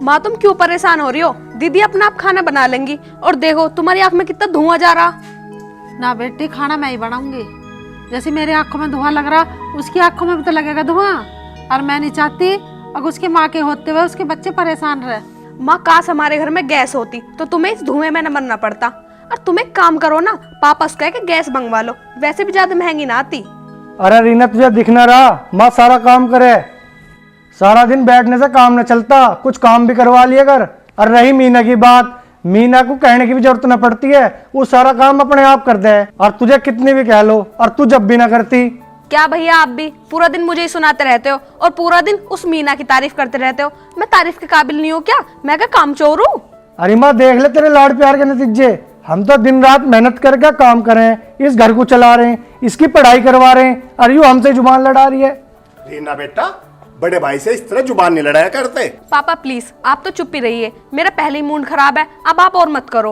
माँ तुम क्यों परेशान हो रही हो? दीदी अपना आप खाना बना लेंगी। और देखो तुम्हारी आंख में कितना धुआं जा रहा। ना बेटी, खाना मैं ही बनाऊंगी। जैसे मेरे आंखों में धुआं लग रहा, उसकी आंखों में भी तो लगेगा धुआं। और मैं नहीं चाहती अगर उसकी माँ के होते हुए उसके बच्चे परेशान रहे। माँ काश हमारे घर में गैस होती तो तुम्हें इस धुएं में न मरना पड़ता। और तुम एक काम करो ना, पापा से कह के गैस मंगवा लो, वैसे भी ज्यादा महंगी ना आती। अरे रीना, तुझे दिखना रहा माँ सारा काम करे। सारा दिन बैठने से काम न चलता, कुछ काम भी करवा लिया कर। और रही मीना की बात, मीना को कहने की भी जरूरत न पड़ती है, वो सारा काम अपने आप कर दे। और तुझे कितनी भी कह लो और तू जब भी ना करती। क्या भैया, आप भी पूरा दिन मुझे ही सुनाते रहते हो और पूरा दिन उस मीना की तारीफ करते रहते हो। मैं तारीफ के काबिल नहीं हूँ क्या? मैं क्या कामचोर हूँ? अरे माँ देख ले तेरे लाड प्यार के नतीजे। हम तो दिन रात मेहनत करके काम कर रहे हैं, इस घर को चला रहे हैं, इसकी पढ़ाई करवा रहे हैं, और यूं हमसे जुबान लड़ा रही है। रीना बेटा, बड़े भाई से इस तरह जुबान नहीं लड़ाया करते। पापा प्लीज आप तो चुप ही रहिए, मेरा पहले ही मूड खराब है। अब आप और मत करो।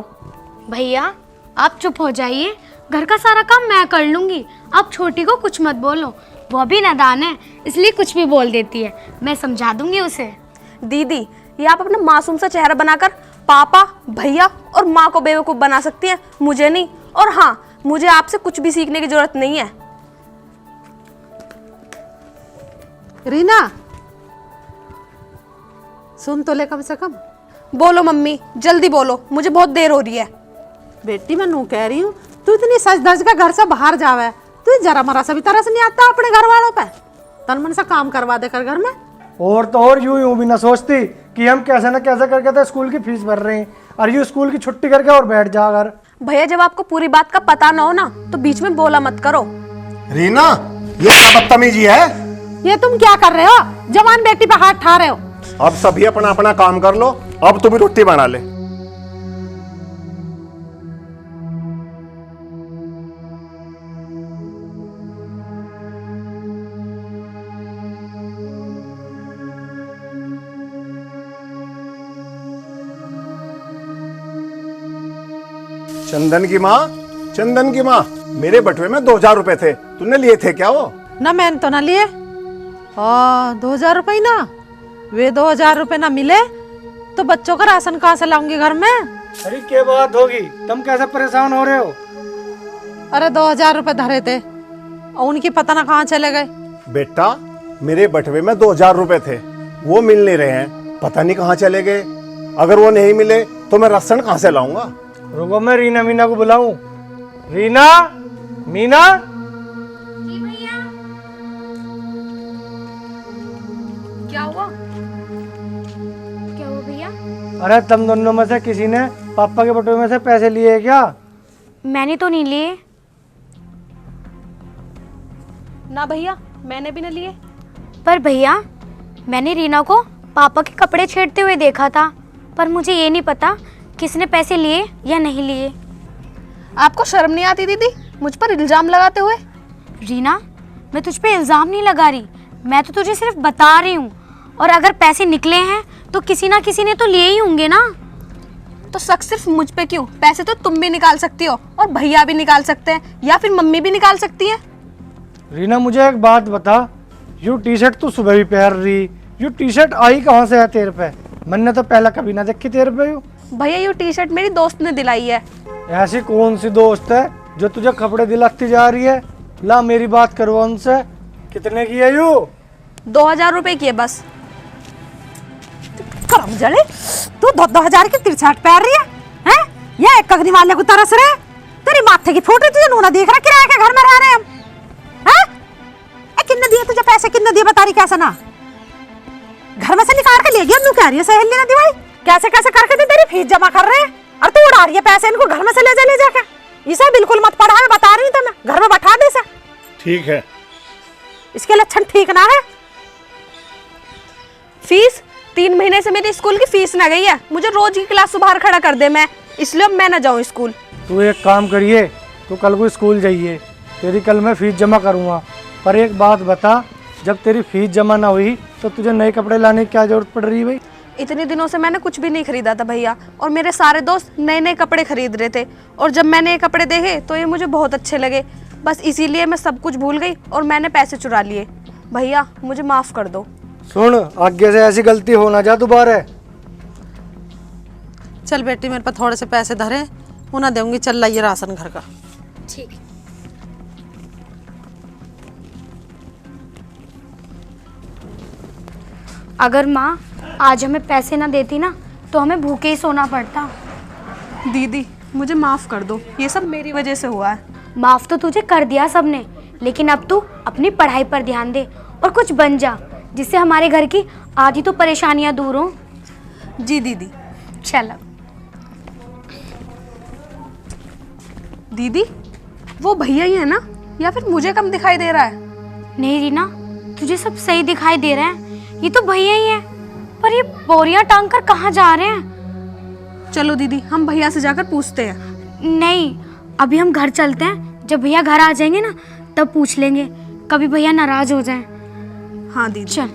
भैया आप चुप हो जाइए, घर का सारा काम मैं कर लूंगी। आप छोटी को कुछ मत बोलो, वो अभी नादान है इसलिए कुछ भी बोल देती है। मैं समझा दूंगी उसे। दीदी, ये आप अपना मासूम सा चेहरा बनाकर पापा, भैया और माँ को बेवकूफ बना सकती हैं, मुझे नहीं। और हाँ, मुझे आपसे कुछ भी सीखने की जरूरत नहीं है। रीना सुन तो ले कम से कम। बोलो मम्मी, जल्दी बोलो, मुझे बहुत देर हो रही है। बेटी मैं नू कह रही हूँ, तू इतनी सज धज का घर से बाहर जावे, तू जरा मरा सा भी तरस नहीं आता अपने घर वालों पे? तन मन से काम करवा दे कर घर में। और तो और यूं भी ना सोचती कि हम कैसे ना कैसे करके तो स्कूल की फीस भर रहे हैं, और यूं स्कूल की छुट्टी करके और बैठ जा कर। भैया जब आपको पूरी बात का पता ना हो ना तो बीच में बोला मत करो। रीना, ये क्या बदतमीजी है? ये तुम क्या कर रहे हो? जवान बेटी पे हाथ ठा रहे हो। अब सभी अपना अपना काम कर लो, अब तू भी रोटी बना ले। चंदन की माँ, मेरे बटुए में 2000 रुपए थे, तूने लिए थे क्या वो? ना मैंने तो ना लिए। 2000 रुपये ना, वे 2000 रुपये ना मिले तो बच्चों का राशन कहाँ से लाऊंगी घर में? अरे क्या बात होगी, तुम कैसे परेशान हो रहे हो? अरे 2000 रुपये धरे थे और उनकी पता ना कहाँ चले गए। बेटा, मेरे बटुए में 2000 रुपए थे, वो मिल नहीं रहे हैं, पता नहीं कहाँ चले गए। अगर वो नहीं मिले तो मैं राशन कहाँ से लाऊंगा? रुको मैं रीना मीना को बुलाऊं। रीना, मीना। जी भैया। क्या हुआ? क्या हुआ भैया? अरे तुम दोनों में से किसी ने पापा के बटुए में से पैसे लिए क्या? मैंने तो नहीं लिए। ना भैया, मैंने भी न लिए। पर भैया मैंने रीना को पापा के कपड़े छेड़ते हुए देखा था, पर मुझे ये नहीं पता किसने पैसे लिए या नहीं लिए। आपको शर्म नहीं आती दीदी मुझ पर इल्जाम लगाते हुए? रीना, मैं तुझ पे इल्जाम नहीं लगा रही, मैं तो तुझे सिर्फ बता रही हूँ। और अगर पैसे निकले हैं तो किसी ना किसी ने तो लिए ही होंगे ना। तो शक सिर्फ मुझ पे क्यों? पैसे तो तुम भी निकाल सकती हो और भैया भी निकाल सकते हैं, या फिर मम्मी भी निकाल सकती है। रीना मुझे एक बात बता, यू टी शर्ट तू सुबह भी पहन रही, यू टी शर्ट आई कहाँ से है तेरे पे? मैंने तो पहला कभी ना देखी तेरे पे। भैया ये टी शर्ट मेरी दोस्त ने दिलाई है। ऐसी कौन सी दोस्त है जो तुझे कपड़े दिलाती जा रही है? ला मेरी बात करो उनसे। कितने की है यू? 2000 रुपए की है बस। करम जड़े, तू 2000 की तिरछाट पहन रही है? ये एक कगनी वाले को तरस रहे? तेरी माथे की फोटो तुझे नूना देख रहा, किराए के घर में रह रहे हम। कितने दिए तुझे पैसे? कितने दिए बता रही? कैसे ना घर में से निकाल के ले गया, कह रही है सहेली ने दिवाई। कैसे कैसे करके तो तेरी फीस जमा कर रहे हैं और तू उड़ा रही है पैसे इनको घर में से ले जाके। इसे बिल्कुल मत पढ़ा, मैं बता रही हूँ तो मैं घर में बैठा दे इसे। ठीक है, इसके लक्षण ठीक ना है। फीस 3 महीने से मेरी स्कूल की फीस ना गई है, मुझे रोज की क्लास से बाहर खड़ा कर दे मैं, इसलिए मैं ना जाऊँ स्कूल। तू एक काम करिए, तू कल को स्कूल जाइए, तेरी कल मैं फीस जमा करूँगा। पर एक बात बता, जब तेरी फीस जमा ना हुई तो तुझे नए कपड़े लाने की क्या जरूरत पड़ रही है भाई? इतने दिनों से मैंने कुछ भी नहीं खरीदा था भैया, और मेरे सारे दोस्त नए नए कपड़े खरीद रहे थे, और जब मैंने ये कपड़े देखे तो ये मुझे बहुत अच्छे लगे। बस इसीलिए मैं सब कुछ भूल गई और मैंने पैसे चुरा लिए। भैया मुझे माफ़ कर दो। सुन, आगे से ऐसी गलती हो ना जा दोबारा, चल बेटी, मेरे पास थोड़े से पैसे धरे, उन्हें दूंगी, चल लाइए राशन घर का। ठीक है। अगर माँ आज हमें पैसे ना देती ना तो हमें भूखे ही सोना पड़ता। दीदी मुझे माफ़ कर दो, ये सब मेरी वजह से हुआ है। माफ तो तुझे कर दिया सबने, लेकिन अब तू अपनी पढ़ाई पर ध्यान दे और कुछ बन जा, जिससे हमारे घर की आधी तो परेशानियां दूर हों। जी दीदी। चल अब। दीदी वो भैया ही है ना, या फिर मुझे कम दिखाई दे रहा है? नहीं रीना, तुझे सब सही दिखाई दे रहा है, ये तो भैया ही है, पर ये बोरियां टांग कर कहाँ जा रहे हैं? चलो दीदी हम भैया से जाकर पूछते हैं। नहीं, अभी हम घर चलते हैं, जब भैया घर आ जाएंगे ना तब पूछ लेंगे, कभी भैया नाराज हो जाएं। हाँ दीदी। चल।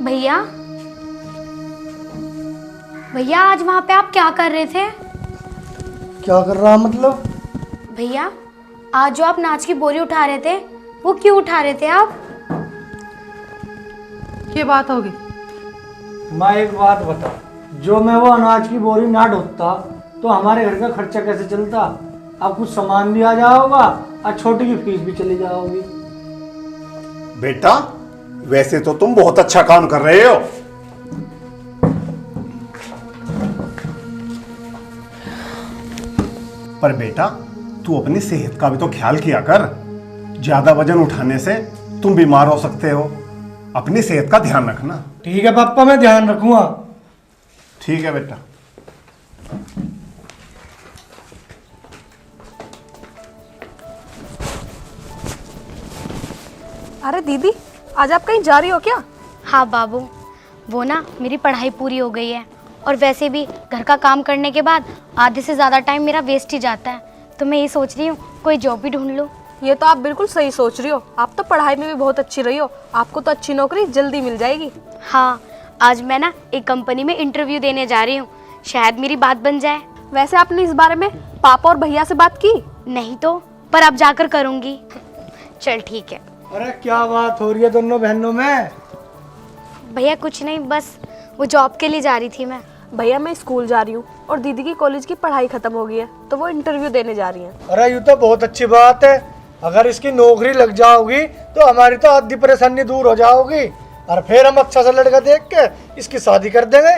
भैया, भैया आज वहाँ पे आप क्या कर रहे थे? क्या कर रहा मतलब? भैया आज जो आप नाच की बोरी उठा रहे थे, वो क्यों उठा रहे थे आप? ये बात होगी। मैं एक बात बता, जो मैं वो अनाज की बोरी ना ढोता तो हमारे घर का खर्चा कैसे चलता? अब कुछ सामान भी आ जाओगा और छोटी की फीस भी चली जाओगी। बेटा वैसे तो तुम बहुत अच्छा काम कर रहे हो, पर बेटा तू अपनी सेहत का भी तो ख्याल किया कर। ज्यादा वजन उठाने से तुम बीमार हो सकते हो, अपनी सेहत का ध्यान रखना। ठीक है पापा, मैं ध्यान रखूंगा। ठीक है बेटा। अरे दीदी आज आप कहीं जा रही हो क्या? हाँ बाबू, वो ना मेरी पढ़ाई पूरी हो गई है, और वैसे भी घर का काम करने के बाद आधे से ज़्यादा टाइम मेरा वेस्ट ही जाता है, तो मैं ये सोच रही हूँ कोई जॉब भी ढूंढ लूँ। ये तो आप बिल्कुल सही सोच रही हो, आप तो पढ़ाई में भी बहुत अच्छी रही हो, आपको तो अच्छी नौकरी जल्दी मिल जाएगी। हाँ, आज मैं ना एक कंपनी में इंटरव्यू देने जा रही हूँ, शायद मेरी बात बन जाए। वैसे आपने इस बारे में पापा और भैया से बात की? नहीं तो, पर अब जाकर करूँगी। चल ठीक है। अरे क्या बात हो रही है दोनों बहनों में? भैया कुछ नहीं, बस वो जॉब के लिए जा रही थी मैं। भैया मैं स्कूल जा रही हूँ और दीदी की कॉलेज की पढ़ाई खत्म हो गई है, तो वो इंटरव्यू देने जा रही हैं। अरे ये तो बहुत अच्छी बात है, अगर इसकी नौकरी लग जाओगी तो हमारी तो आधी परेशानी दूर हो जाओगी, और फिर हम अच्छा सा लड़का देख के इसकी शादी कर देंगे।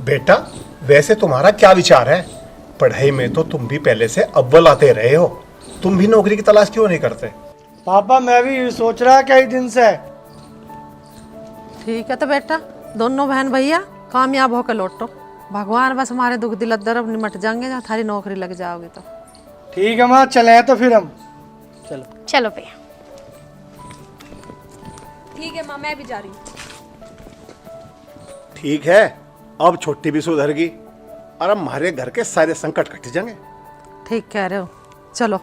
बेटा वैसे तुम्हारा क्या विचार है? पढ़ाई में तो तुम भी पहले से अव्वल आते रहे हो, तुम भी नौकरी की तलाश क्यों नहीं करते? पापा मैं भी यही सोच रहा कई दिन से। ठीक है तो बेटा, दोनों बहन भैया कामयाब होकर लौटो, भगवान बस हमारे दुख दिल दर्द निमट जाएंगे जहाँ थारी नौकरी लग जाओगी तो। ठीक है माँ, चले तो फिर हम। चलो चलो भैया। ठीक है माँ, मैं भी जा रही हूँ। ठीक है, अब छोटी भी सुधर गई और अब हमारे घर के सारे संकट कट जाएंगे। ठीक कह रहे हो, चलो।